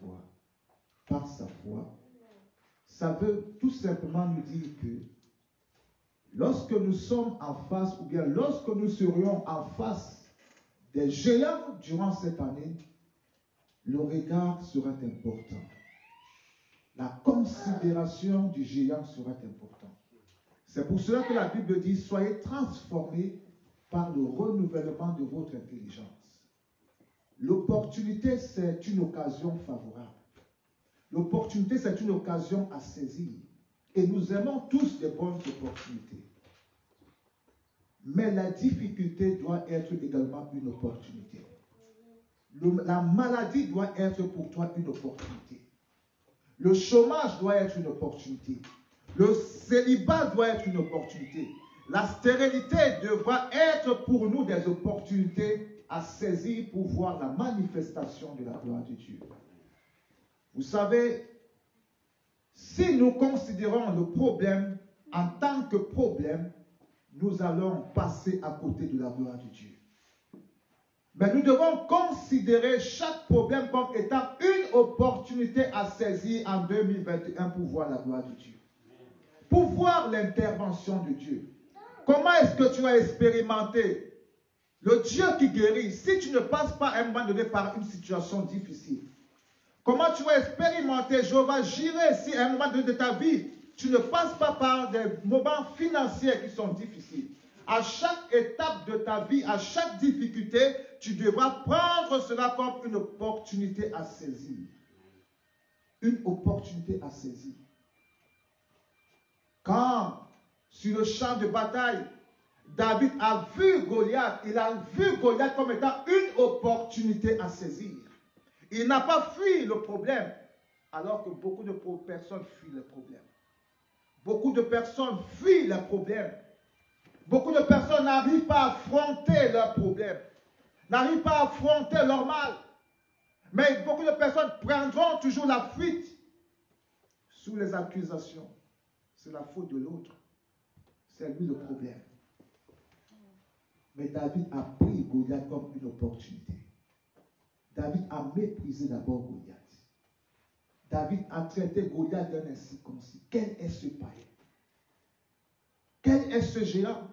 foi. Par sa foi, ça veut tout simplement nous dire que lorsque nous sommes en face, ou bien lorsque nous serions en face des géants durant cette année, le regard sera important. La considération du géant sera importante. C'est pour cela que la Bible dit, soyez transformés par le renouvellement de votre intelligence. L'opportunité, c'est une occasion favorable. L'opportunité, c'est une occasion à saisir. Et nous aimons tous des bonnes opportunités. Mais la difficulté doit être également une opportunité. La maladie doit être pour toi une opportunité. Le chômage doit être une opportunité. Le célibat doit être une opportunité. La stérilité devra être pour nous des opportunités à saisir pour voir la manifestation de la gloire de Dieu. Vous savez, si nous considérons le problème en tant que problème, nous allons passer à côté de la gloire de Dieu. Mais nous devons considérer chaque problème comme étant une opportunité à saisir en 2021 pour voir la gloire de Dieu. Pour voir l'intervention de Dieu. Comment est-ce que tu vas expérimenter le Dieu qui guérit si tu ne passes pas à un moment donné par une situation difficile? Comment tu vas expérimenter Jéhovah Jireh si à un moment donné de ta vie, tu ne passes pas par des moments financiers qui sont difficiles? À chaque étape de ta vie, à chaque difficulté, tu devras prendre cela comme une opportunité à saisir. Une opportunité à saisir. Quand, sur le champ de bataille, David a vu Goliath, il a vu Goliath comme étant une opportunité à saisir. Il n'a pas fui le problème, alors que beaucoup de personnes fuient le problème. Beaucoup de personnes fuient le problème. Beaucoup de personnes n'arrivent pas à affronter leurs problèmes, n'arrivent pas à affronter leur mal. Mais beaucoup de personnes prendront toujours la fuite sous les accusations. C'est la faute de l'autre. C'est lui le problème. Mais David a pris Goliath comme une opportunité. David a méprisé d'abord Goliath. David a traité Goliath d'un incirconcis. Quel est ce païen? Quel est ce géant?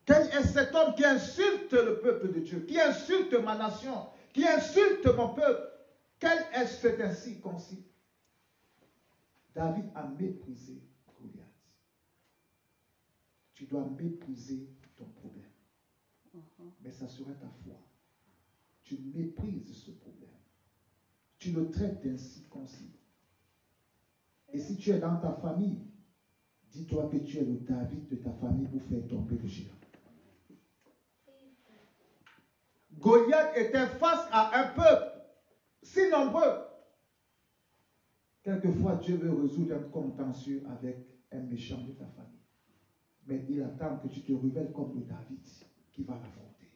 Quel est cet homme qui insulte le peuple de Dieu, qui insulte ma nation, qui insulte mon peuple? Quel est cet incirconcis? David a méprisé Goliath. Tu dois mépriser ton problème. Mais ça sera ta foi. Tu méprises ce problème. Tu le traites d'incirconcis. Et si tu es dans ta famille, dis-toi que tu es le David de ta famille pour faire tomber le géant. Goliath était face à un peuple si nombreux. Quelquefois, Dieu veut résoudre un contentieux avec un méchant de ta famille. Mais il attend que tu te révèles comme le David qui va l'affronter.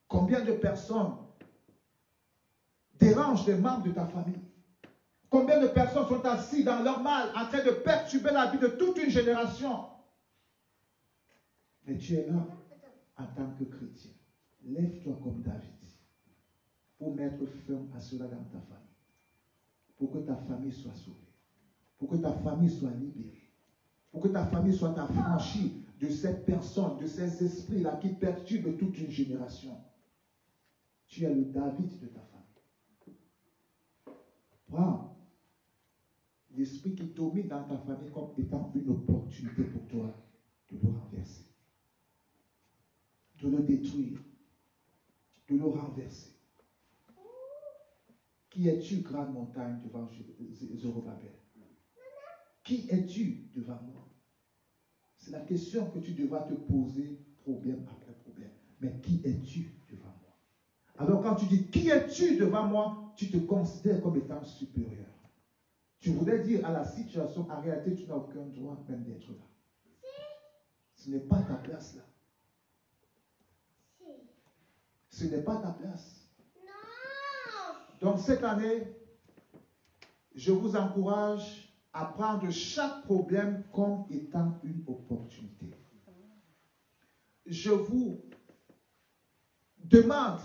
Combien de personnes dérangent les membres de ta famille? Combien de personnes sont assises dans leur mal, en train de perturber la vie de toute une génération? Mais tu es là en tant que chrétien. Lève-toi comme David pour mettre fin à cela dans ta famille. Pour que ta famille soit sauvée. Pour que ta famille soit libérée. Pour que ta famille soit affranchie de ces personnes, de ces esprits-là qui perturbent toute une génération. Tu es le David de ta famille. Prends l'esprit qui domine dans ta famille comme étant une opportunité pour toi de le renverser. De le détruire. De le renverser. Qui es-tu, grande montagne, devant Zorobabel? Qui es-tu devant moi? C'est la question que tu devras te poser problème après problème. Mais qui es-tu devant moi? Alors quand tu dis qui es-tu devant moi, tu te considères comme étant supérieur. Tu voudrais dire à la situation, en réalité, tu n'as aucun droit même d'être là. Ce n'est pas ta place là. Ce n'est pas ta place. Donc cette année, je vous encourage à prendre chaque problème comme étant une opportunité. Je vous demande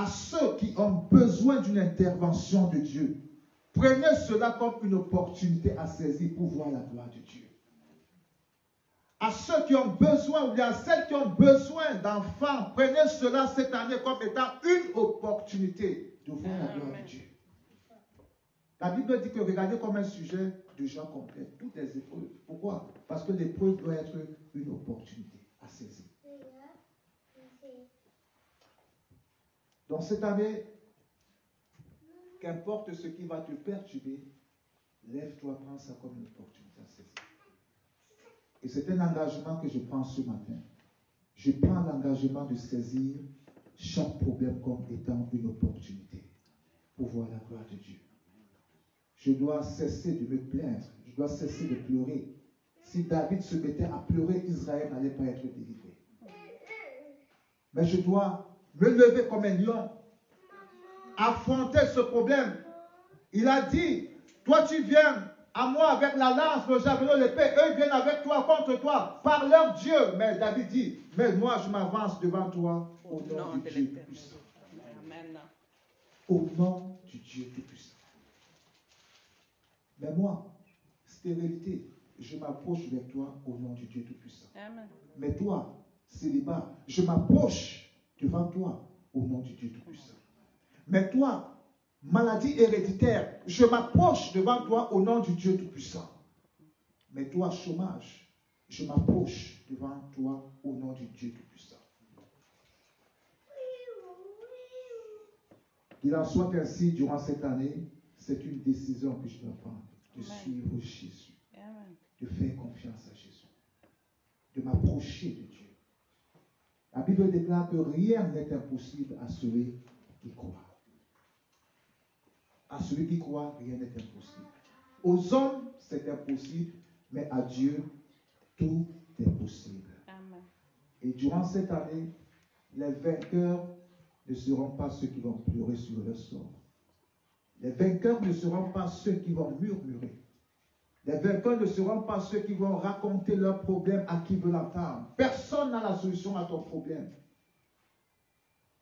à ceux qui ont besoin d'une intervention de Dieu. Prenez cela comme une opportunité à saisir pour voir la gloire de Dieu. À ceux qui ont besoin, ou bien à celles qui ont besoin d'enfants, prenez cela cette année comme étant une opportunité de voir la gloire de Dieu. La Bible dit que regardez comme un sujet de gens complets, toutes les épreuves. Pourquoi? Parce que l'épreuve doit être une opportunité à saisir. Donc cette année, qu'importe ce qui va te perturber, lève-toi, prends ça comme une opportunité à saisir. Et c'est un engagement que je prends ce matin. Je prends l'engagement de saisir chaque problème comme étant une opportunité pour voir la gloire de Dieu. Je dois cesser de me plaindre. Je dois cesser de pleurer. Si David se mettait à pleurer, Israël n'allait pas être délivré. Mais je dois me lever comme un lion, affronter ce problème. Il a dit, toi tu viens à moi avec la lance, le javelot, l'épée, eux viennent avec toi, contre toi, par leur Dieu. Mais David dit, mais moi je m'avance devant toi au nom du Dieu Tout-Puissant. Au nom du Dieu Tout-Puissant. Mais moi, stérilité, je m'approche de toi au nom du Dieu Tout-Puissant. Mais toi, célibat, je m'approche devant toi au nom du Dieu Tout-Puissant. Mais toi, maladie héréditaire, je m'approche devant toi au nom du Dieu Tout-Puissant. Mais toi, chômage, je m'approche devant toi au nom du Dieu Tout-Puissant. Il en soit ainsi durant cette année, c'est une décision que je dois prendre, de suivre Jésus, de faire confiance à Jésus, de m'approcher de Dieu. La Bible déclare que rien n'est impossible à celui qui croit. À celui qui croit, rien n'est impossible. Aux hommes, c'est impossible, mais à Dieu, tout est possible. Amen. Et durant cette année, les vainqueurs ne seront pas ceux qui vont pleurer sur leur sort. Les vainqueurs ne seront pas ceux qui vont murmurer. Les vainqueurs ne seront pas ceux qui vont raconter leurs problèmes à qui veut l'entendre. Personne n'a la solution à ton problème.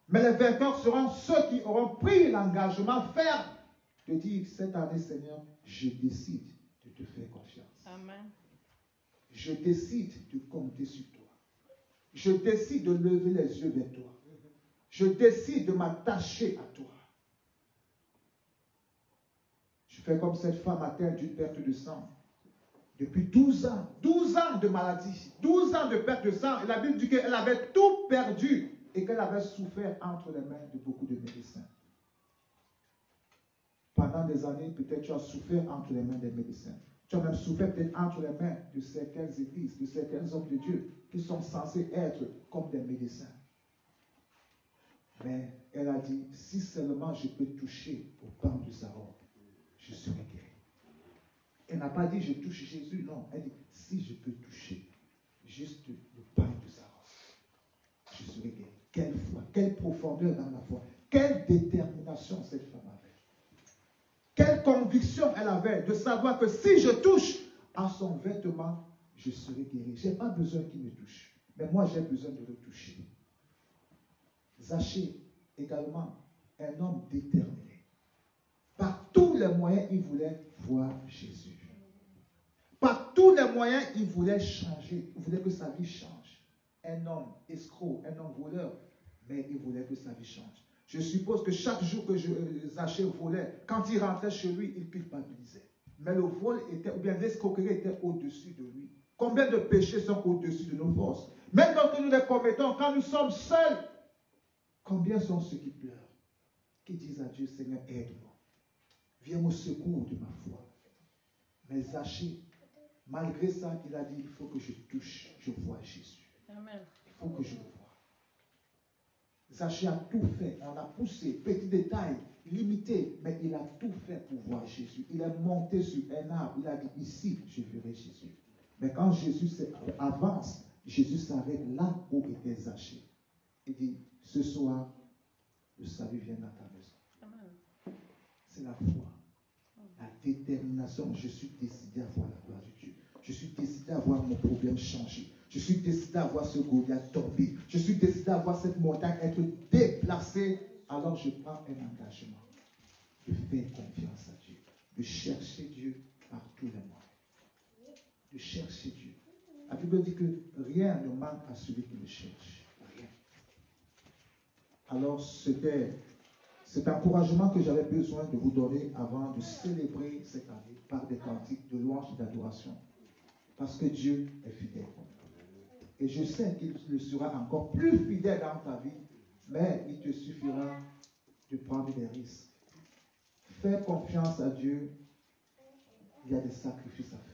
Mais les vainqueurs seront ceux qui auront pris l'engagement ferme de dire, cette année, Seigneur, je décide de te faire confiance. Amen. Je décide de compter sur toi. Je décide de lever les yeux vers toi. Je décide de m'attacher à toi. Je fais comme cette femme atteinte d'une perte de sang. Depuis 12 ans de maladie, 12 ans de perte de sang. Et la Bible dit qu'elle avait tout perdu et qu'elle avait souffert entre les mains de beaucoup de médecins. Pendant des années, peut-être tu as souffert entre les mains des médecins. Tu as même souffert peut-être entre les mains de certaines églises, de certains hommes de Dieu qui sont censés être comme des médecins. Mais elle a dit, si seulement je peux toucher au pan de sa robe, je serai guéri. Elle n'a pas dit, je touche Jésus, non. Elle dit, si je peux toucher juste le pan de sa robe, je serai guéri. Quelle foi, quelle profondeur dans la foi, quelle détermination cette femme avait. Quelle conviction elle avait de savoir que si je touche à son vêtement, je serai guéri. Je n'ai pas besoin qu'il me touche, mais moi j'ai besoin de le toucher. Zachée, également, un homme déterminé. Par tous les moyens, il voulait voir Jésus. Par tous les moyens, il voulait changer. Il voulait que sa vie change. Un homme escroc, un homme voleur, mais il voulait que sa vie change. Je suppose que chaque jour que Zachée volait, quand il rentrait chez lui, il culpabilisait. Mais le vol était, ou bien l'escroquerie était au-dessus de lui. Combien de péchés sont au-dessus de nos forces? Même quand nous les commettons, quand nous sommes seuls, combien sont ceux qui pleurent, qui disent à Dieu, Seigneur, aide-moi. Viens au secours de ma foi. Mais Zachée, malgré ça, il a dit, il faut que je touche, je vois Jésus. Amen. Il faut que je le voie. Zachée a tout fait, on a poussé, petit détail, limité, mais il a tout fait pour voir Jésus. Il est monté sur un arbre, il a dit, ici, je verrai Jésus. Mais quand Jésus avance, Jésus s'arrête là où était Zachée. Il dit, ce soir, le salut vient dans ta maison. Amen. C'est la foi, la détermination. Je suis décidé à voir la gloire de Dieu. Je suis décidé à voir mon problème changer. Je suis décidé à voir ce Goliath tomber. Je suis décidé à voir cette montagne être déplacée alors je prends un engagement de faire confiance à Dieu, de chercher Dieu par tous les moyens, de chercher Dieu. La Bible dit que rien ne manque à celui qui le cherche. Rien. Alors c'était cet encouragement que j'avais besoin de vous donner avant de célébrer cette année par des cantiques de louange et d'adoration. Parce que Dieu est fidèle. Et je sais qu'il le sera encore plus fidèle dans ta vie, mais il te suffira de prendre des risques. Faire confiance à Dieu, il y a des sacrifices à faire.